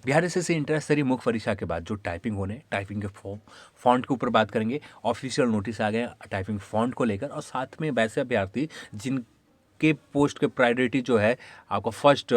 Bihar SSC inter स्तरीय मुख्य परीक्षा के बाद जो टाइपिंग होने, टाइपिंग के फॉन्ट के ऊपर बात करेंगे। ऑफिशियल नोटिस आ गए टाइपिंग फॉन्ट को लेकर, और साथ में वैसे अभ्यर्थी जिनके पोस्ट के प्रायोरिटी जो है आपका फर्स्ट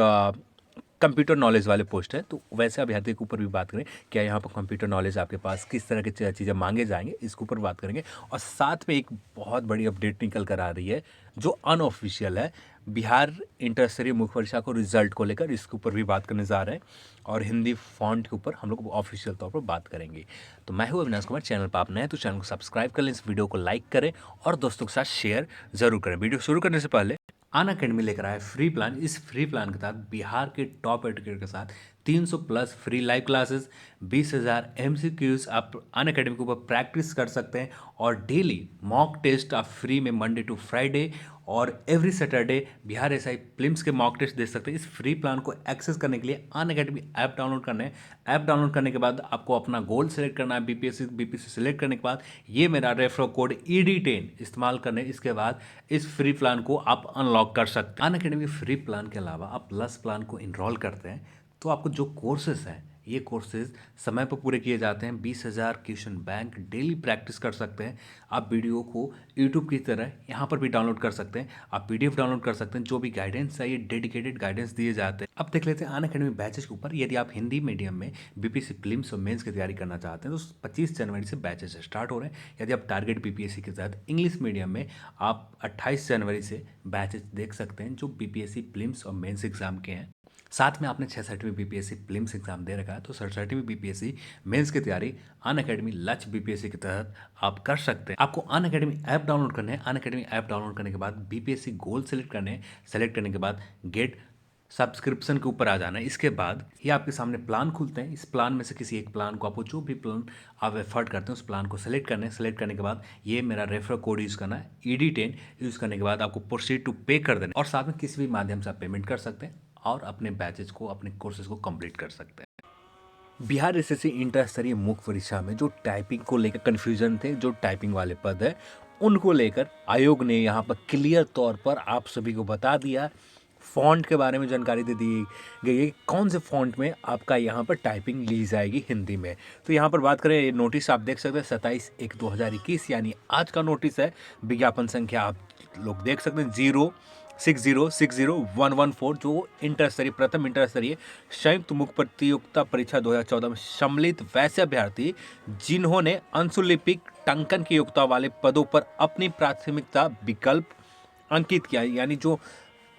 कंप्यूटर नॉलेज वाले पोस्ट है, तो वैसे अभ्यर्थी के ऊपर भी बात करें। क्या यहाँ पर कंप्यूटर नॉलेज आपके पास किस तरह की चीज़ें मांगे जाएंगे, इसके ऊपर बात करेंगे। और साथ में एक बहुत बड़ी अपडेट निकल कर आ रही है जो अनऑफिशियल है, बिहार इंटर स्तरीय मुख्य परीक्षा को रिजल्ट को लेकर, इसके ऊपर भी बात करने जा रहे हैं। और हिंदी फॉन्ट के ऊपर हम लोग ऑफिशियल तौर पर बात करेंगे। तो मैं हूँ अविनाश कुमार, चैनल पर आप नए हैं तो चैनल को सब्सक्राइब कर लें, इस वीडियो को लाइक करें और दोस्तों के साथ शेयर जरूर करें। वीडियो शुरू करने से पहले अनअकैडमी लेकर आया फ्री प्लान। इस फ्री प्लान के तहत बिहार के टॉप एजुकेटर के साथ 300 plus free live classes, 20,000 MCQs आप अनअकैडमी के ऊपर प्रैक्टिस कर सकते हैं। और डेली मॉक टेस्ट आप फ्री में मंडे टू फ्राइडे और every Saturday Bihar SI prelims के मॉक टेस्ट दे सकते हैं। इस फ्री प्लान को एक्सेस करने के लिए अनअकैडमी ऐप डाउनलोड करना है। ऐप डाउनलोड करने के बाद आपको अपना गोल सेलेक्ट करना है, बीपीएससी सेलेक्ट करने के बाद ये मेरा रेफरल कोड ED10 इस्तेमाल करने, इसके बाद इस फ्री प्लान को आप अनलॉक कर सकते हैं। अनअकैडमी फ्री प्लान के अलावा आप प्लस प्लान को इनरोल करते हैं तो आपको जो कोर्सेज हैं, ये कोर्सेज समय पर पूरे किए जाते हैं। 20,000 क्वेश्चन बैंक डेली प्रैक्टिस कर सकते हैं। आप वीडियो को यूट्यूब की तरह यहाँ पर भी डाउनलोड कर सकते हैं। आप PDF डाउनलोड कर सकते हैं। जो भी गाइडेंस है, ये डेडिकेटेड गाइडेंस दिए जाते हैं। अब देख लेते हैं अनअकैडमी बैचेस के ऊपर। यदि आप हिंदी मीडियम में BPSC प्रीलिम्स और मेंस की तैयारी करना चाहते हैं तो 25 जनवरी से बैचेस स्टार्ट हो रहे हैं। यदि आप टारगेट BPSC के तहत इंग्लिश मीडियम में, आप 28 जनवरी से बैचेस देख सकते हैं जो BPSC प्रीलिम्स और मेंस एग्जाम के हैं। साथ में आपने 66वीं BPSC प्रीलिम्स एग्जाम दे रखा है तो 67वीं BPSC मेंस की तैयारी अनअकैडमी लक्ष्य BPSC के तहत आप कर सकते हैं। आपको अनअकैडमी ऐप डाउनलोड करना है। अनअकैडमी ऐप डाउनलोड करने के बाद BPSC गोल सेलेक्ट करने हैं। सेलेक्ट करने के बाद गेट सब्सक्रिप्शन के ऊपर आ जाना है। इसके बाद ये आपके सामने प्लान खुलते हैं। इस प्लान में से किसी एक प्लान को, आपको जो भी प्लान आप एफर्ट करते हैं उस प्लान को सेलेक्ट करना है। सेलेक्ट करने के बाद ये मेरा रेफरल कोड यूज़ करना है, ED10 यूज़ करने के बाद आपको प्रोसीड टू पे कर देना, और साथ में किसी भी माध्यम से आप पेमेंट कर सकते हैं और अपने बैचेज को, अपने कोर्सेज को कंप्लीट कर सकते हैं। बिहार एसएससी इंटर स्तरीय मुख्य परीक्षा में जो टाइपिंग को लेकर कन्फ्यूजन थे, जो टाइपिंग वाले पद है उनको लेकर आयोग ने यहाँ पर क्लियर तौर पर आप सभी को बता दिया। फ़ॉन्ट के बारे में जानकारी दे दी गई है, कौन से फ़ॉन्ट में आपका यहाँ पर टाइपिंग ली जाएगी हिंदी में। तो यहाँ पर बात करें, नोटिस आप देख सकते हैं 27/1/2021 यानी आज का नोटिस है। विज्ञापन संख्या आप लोग देख सकते हैं 060601114, जो इंटर स्तरीय, प्रथम इंटर स्तरीय संयुक्त मुख्य प्रतियोगिता परीक्षा 2014 में सम्मिलित वैसे अभ्यर्थी जिन्होंने अंशुलिपिक टंकन की योग्यता वाले पदों पर अपनी प्राथमिकता विकल्प अंकित किया, यानी जो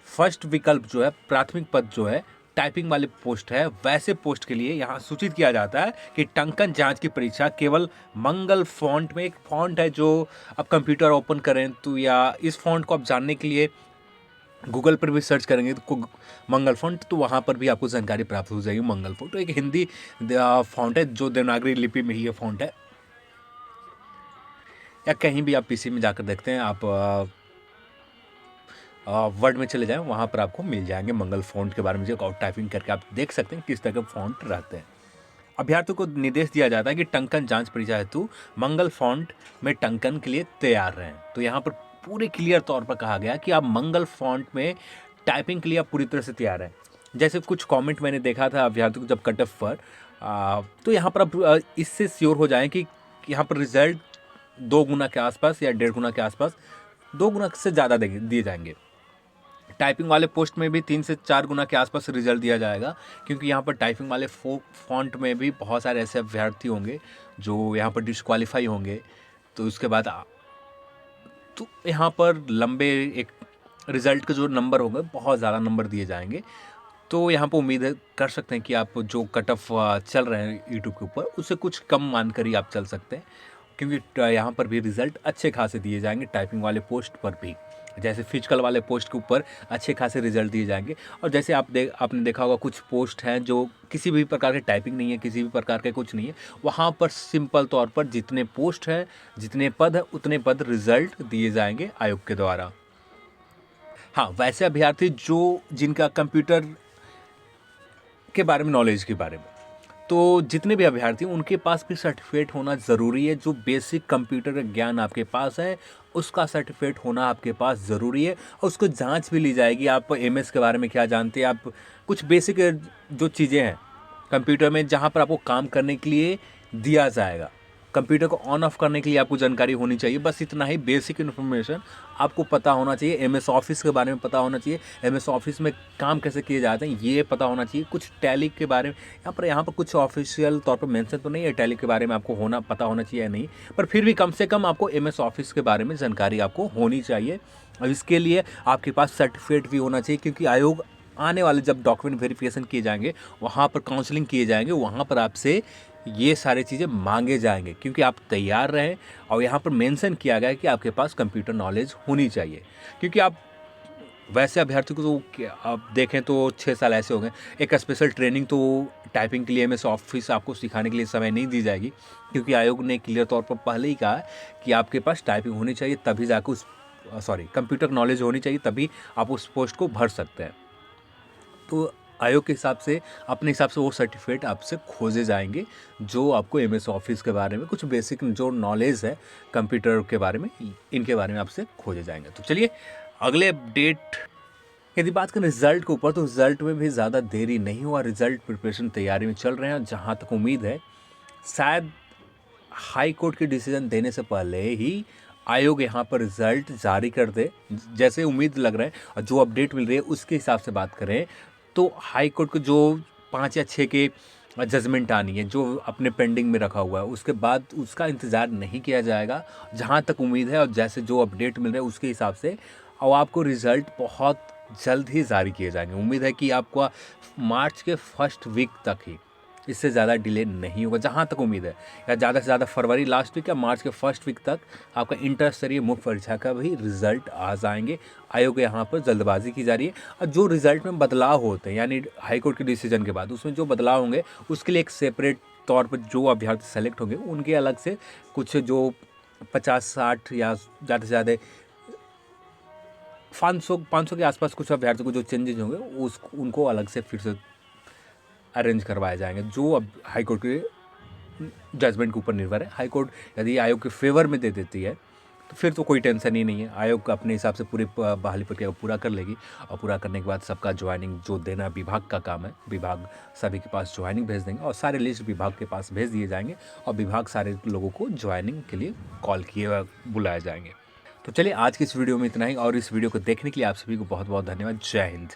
फर्स्ट विकल्प जो है, प्राथमिक पद जो है टाइपिंग वाले पोस्ट है, वैसे पोस्ट के लिए यहाँ सूचित किया जाता है कि टंकन जांच की परीक्षा केवल मंगल फॉन्ट में, एक फॉन्ट है जो आप कंप्यूटर ओपन करें तो, या इस फॉन्ट को आप जानने के लिए गूगल पर भी सर्च करेंगे तो मंगल फॉन्ट, तो वहाँ पर भी आपको जानकारी प्राप्त हो जाएगी। मंगल फॉन्ट तो एक हिंदी फॉन्ट है जो देवनागरी लिपि में ही ये फॉन्ट है, या कहीं भी आप PC में जाकर देखते हैं, आप वर्ड में चले जाएं, वहाँ पर आपको मिल जाएंगे मंगल फॉन्ट के बारे में, जो टाइपिंग करके आप देख सकते हैं किस तरह के फॉन्ट रहते हैं। अभ्यर्थियों को निर्देश दिया जाता है कि टंकन जांच परीक्षा हेतु मंगल फॉन्ट में टंकन के लिए तैयार रहें। तो यहाँ पर पूरे क्लियर तौर पर कहा गया कि आप मंगल फॉन्ट में टाइपिंग के लिए आप पूरी तरह से तैयार हैं। जैसे कुछ कमेंट मैंने देखा था अभ्यर्थियों को जब कट ऑफ पर, तो यहाँ पर आप इससे श्योर हो जाएं कि यहाँ पर रिजल्ट 2 गुना के आसपास या 1.5 गुना के आसपास, 2 गुना से ज़्यादा दिए जाएंगे। टाइपिंग वाले पोस्ट में भी 3 से 4 गुना के आसपास रिजल्ट दिया जाएगा, क्योंकि यहाँ पर टाइपिंग वाले फॉन्ट में भी बहुत सारे ऐसे अभ्यर्थी होंगे जो यहाँ पर डिस्क्वालीफाई होंगे। तो उसके बाद तो यहाँ पर लंबे एक रिज़ल्ट के जो नंबर होंगे, बहुत ज़्यादा नंबर दिए जाएंगे। तो यहाँ पर उम्मीद कर सकते हैं कि आप जो कट ऑफ चल रहे हैं यूट्यूब के ऊपर, उससे कुछ कम मानकर ही आप चल सकते हैं, क्योंकि यहाँ पर भी रिज़ल्ट अच्छे खासे दिए जाएंगे। टाइपिंग वाले पोस्ट पर भी, जैसे फिजिकल वाले पोस्ट के ऊपर अच्छे खासे रिजल्ट दिए जाएंगे। और जैसे आपने देखा होगा कुछ पोस्ट हैं जो किसी भी प्रकार के टाइपिंग नहीं है, किसी भी प्रकार के कुछ नहीं है, वहाँ पर सिंपल तौर पर जितने पोस्ट हैं, जितने पद है, उतने पद रिजल्ट दिए जाएंगे आयोग के द्वारा। हाँ, वैसे अभ्यर्थी जिनका कंप्यूटर के बारे में नॉलेज के बारे में, तो जितने भी अभ्यर्थी उनके पास भी सर्टिफिकेट होना ज़रूरी है। जो बेसिक कंप्यूटर का ज्ञान आपके पास है उसका सर्टिफिकेट होना आपके पास ज़रूरी है, और उसको जांच भी ली जाएगी। आप MS के बारे में क्या जानते हैं, आप कुछ बेसिक जो चीज़ें हैं कंप्यूटर में जहाँ पर आपको काम करने के लिए दिया जाएगा। कंप्यूटर को ऑन ऑफ करने के लिए आपको जानकारी होनी चाहिए। बस इतना ही बेसिक इन्फॉर्मेशन आपको पता होना चाहिए। एमएस ऑफिस के बारे में पता होना चाहिए, एमएस ऑफिस में काम कैसे किए जाते हैं ये पता होना चाहिए। कुछ टैली के बारे में यहाँ पर कुछ ऑफिशियल तौर पर मेंशन तो नहीं है टैली के बारे में आपको पता होना चाहिए या नहीं, पर फिर भी कम से कम आपको एमएस ऑफिस के बारे में जानकारी आपको होनी चाहिए। और इसके लिए आपके पास सर्टिफिकेट भी होना चाहिए, क्योंकि आयोग आने वाले जब डॉक्यूमेंट वेरिफिकेशन किए जाएंगे, वहाँ पर काउंसलिंग किए जाएंगे, वहाँ पर आपसे ये सारी चीज़ें मांगे जाएंगे, क्योंकि आप तैयार रहें। और यहाँ पर मेंशन किया गया है कि आपके पास कंप्यूटर नॉलेज होनी चाहिए, क्योंकि आप वैसे अभ्यर्थी को तो आप देखें तो 6 साल ऐसे हो गए। एक स्पेशल ट्रेनिंग तो टाइपिंग के लिए एमएस ऑफिस आपको सिखाने के लिए समय नहीं दी जाएगी, क्योंकि आयोग ने क्लियर तौर पर पहले ही कहा है कि आपके पास टाइपिंग होनी चाहिए, तभी जाकर कंप्यूटर नॉलेज होनी चाहिए, तभी आप उस पोस्ट को भर सकते हैं। तो आयोग के हिसाब से अपने हिसाब से वो सर्टिफिकेट आपसे खोजे जाएंगे, जो आपको एमएस ऑफिस के बारे में कुछ बेसिक जो नॉलेज है कंप्यूटर के बारे में, इनके बारे में आपसे खोजे जाएंगे। तो चलिए अगले अपडेट, यदि बात करें रिजल्ट के ऊपर, तो रिजल्ट में भी ज़्यादा देरी नहीं हुआ। रिजल्ट प्रिपरेशन तैयारी में चल रहे हैं। जहाँ तक उम्मीद है शायद हाई कोर्ट के डिसीजन देने से पहले ही आयोग यहाँ पर रिजल्ट जारी कर दे, जैसे उम्मीद लग रहा है। और जो अपडेट मिल रही है उसके हिसाब से बात करें तो हाई कोर्ट को जो 5 या 6 के जजमेंट आनी है, जो अपने पेंडिंग में रखा हुआ है, उसके बाद उसका इंतज़ार नहीं किया जाएगा, जहाँ तक उम्मीद है। और जैसे जो अपडेट मिल रहे हैं उसके हिसाब से और आपको रिज़ल्ट बहुत जल्द ही जारी किए जाएंगे। उम्मीद है कि आपको मार्च के फर्स्ट वीक तक ही, इससे ज़्यादा डिले नहीं होगा जहाँ तक उम्मीद है, या ज़्यादा से ज़्यादा फरवरी लास्ट वीक या मार्च के फर्स्ट वीक तक आपका इंटर स्तरीय मुख्य परीक्षा का भी रिजल्ट आ जाएंगे। आयोग यहाँ पर जल्दबाजी की जा रही है। और जो रिजल्ट में बदलाव होते हैं, यानी हाईकोर्ट के डिसीजन के बाद उसमें जो बदलाव होंगे, उसके लिए एक सेपरेट तौर पर जो अभ्यर्थी सेलेक्ट होंगे उनके अलग से कुछ जो 50-60 या ज़्यादा से ज़्यादा 500 के आसपास कुछ अभ्यर्थियों को जो चेंजेज होंगे उनको अलग से फिर से अरेंज करवाए जाएंगे, जो अब हाई कोर्ट के जजमेंट के ऊपर निर्भर है। हाई कोर्ट यदि आयोग के फेवर में दे देती है तो फिर तो कोई टेंशन ही नहीं है। आयोग अपने हिसाब से पूरी बहाली प्रक्रिया को पूरा कर लेगी, और पूरा करने के बाद सबका ज्वाइनिंग जो देना विभाग का काम है, विभाग सभी के पास ज्वाइनिंग भेज देंगे और सारे लिस्ट विभाग के पास भेज दिए जाएंगे, और विभाग सारे लोगों को ज्वाइनिंग के लिए कॉल किए बुलाए जाएंगे। तो चलिए आज की इस वीडियो में इतना ही, और इस वीडियो को देखने के लिए आप सभी को बहुत बहुत धन्यवाद। जय हिंद।